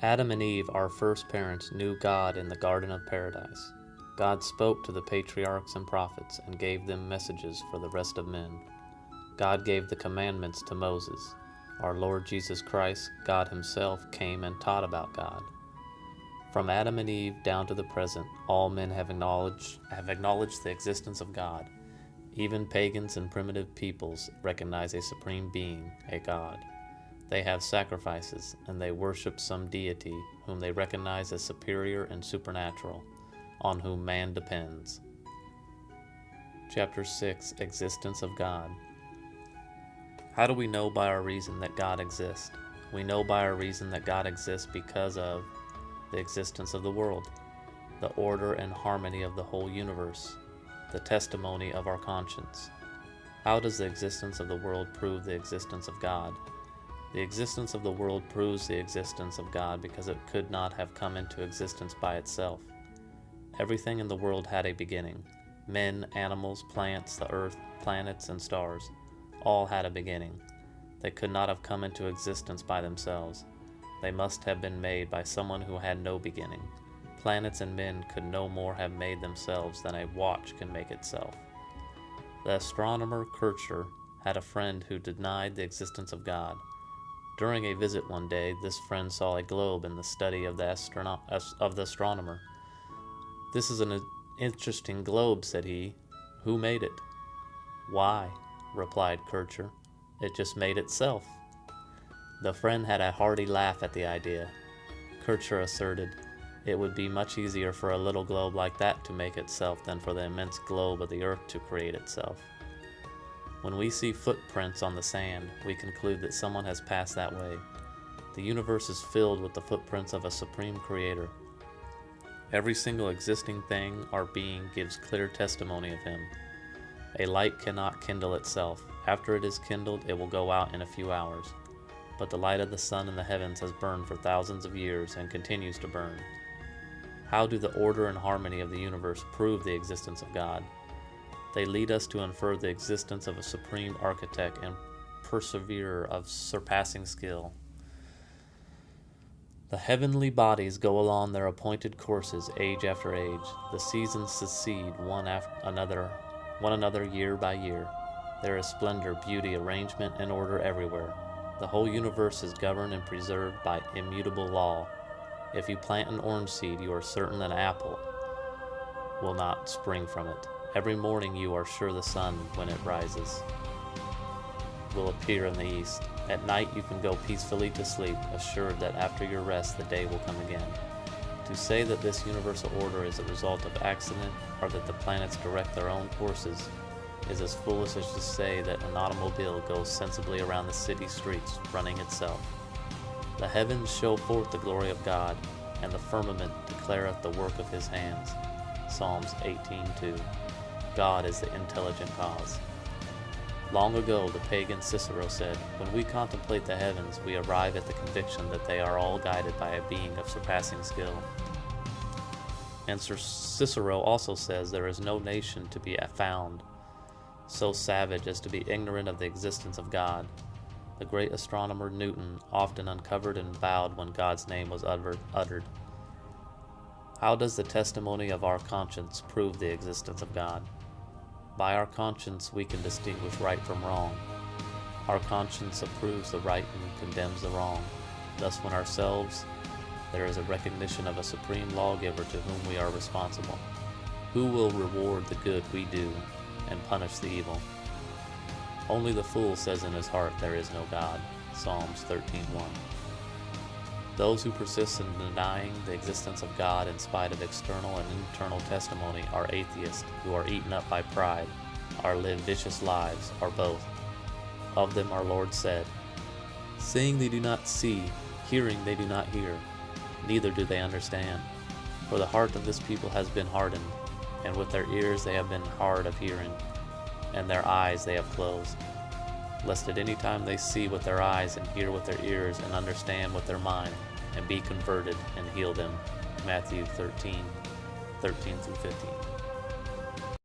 Adam and Eve, our first parents, knew God in the Garden of Paradise. God spoke to the patriarchs and prophets and gave them messages for the rest of men. God gave the commandments to Moses. Our Lord Jesus Christ, God Himself, came and taught about God. From Adam and Eve down to the present, all men have acknowledged the existence of God. Even pagans and primitive peoples recognize a supreme being, a God. They have sacrifices, and they worship some deity whom they recognize as superior and supernatural, on whom man depends. Chapter 6, Existence of God. How do we know by our reason that God exists? We know by our reason that God exists because of the existence of the world, the order and harmony of the whole universe, the testimony of our conscience. How does the existence of the world prove the existence of God? The existence of the world proves the existence of God because it could not have come into existence by itself. Everything in the world had a beginning. Men, animals, plants, the earth, planets, and stars, all had a beginning. They could not have come into existence by themselves. They must have been made by someone who had no beginning. Planets and men could no more have made themselves than a watch can make itself. The astronomer Kircher had a friend who denied the existence of God. During a visit one day, this friend saw a globe in the study of the astronomer. "This is an interesting globe," said he. "Who made it?" "Why," replied Kircher, "it just made itself." The friend had a hearty laugh at the idea. Kircher asserted, "It would be much easier for a little globe like that to make itself than for the immense globe of the earth to create itself." When we see footprints on the sand, we conclude that someone has passed that way. The universe is filled with the footprints of a supreme creator. Every single existing thing or being gives clear testimony of him. A light cannot kindle itself. After it is kindled, it will go out in a few hours. But the light of the sun in the heavens has burned for thousands of years and continues to burn. How do the order and harmony of the universe prove the existence of God? They lead us to infer the existence of a supreme architect and perseverer of surpassing skill. The heavenly bodies go along their appointed courses age after age. The seasons succeed one another year by year. There is splendor, beauty, arrangement, and order everywhere. The whole universe is governed and preserved by immutable law. If you plant an orange seed, you are certain an apple will not spring from it. Every morning you are sure the sun, when it rises, will appear in the east. At night you can go peacefully to sleep, assured that after your rest the day will come again. To say that this universal order is a result of accident, or that the planets direct their own courses, is as foolish as to say that an automobile goes sensibly around the city streets, running itself. The heavens show forth the glory of God, and the firmament declareth the work of his hands. Psalms 18:2. God is the intelligent cause. Long ago, the pagan Cicero said, "When we contemplate the heavens, we arrive at the conviction that they are all guided by a being of surpassing skill." And Sir Cicero also says there is no nation to be found so savage as to be ignorant of the existence of God. The great astronomer Newton often uncovered and bowed when God's name was uttered. How does the testimony of our conscience prove the existence of God? By our conscience we can distinguish right from wrong. Our conscience approves the right and condemns the wrong. Thus, when ourselves, there is a recognition of a supreme lawgiver to whom we are responsible. Who will reward the good we do and punish the evil? Only the fool says in his heart, "There is no God." Psalms 13:1. Those who persist in denying the existence of God in spite of external and internal testimony are atheists who are eaten up by pride, or live vicious lives, or both. Of them our Lord said, "Seeing they do not see, hearing they do not hear, neither do they understand. For the heart of this people has been hardened, and with their ears they have been hard of hearing, and their eyes they have closed, lest at any time they see with their eyes and hear with their ears and understand with their mind, and be converted and heal them." Matthew 13:13-15.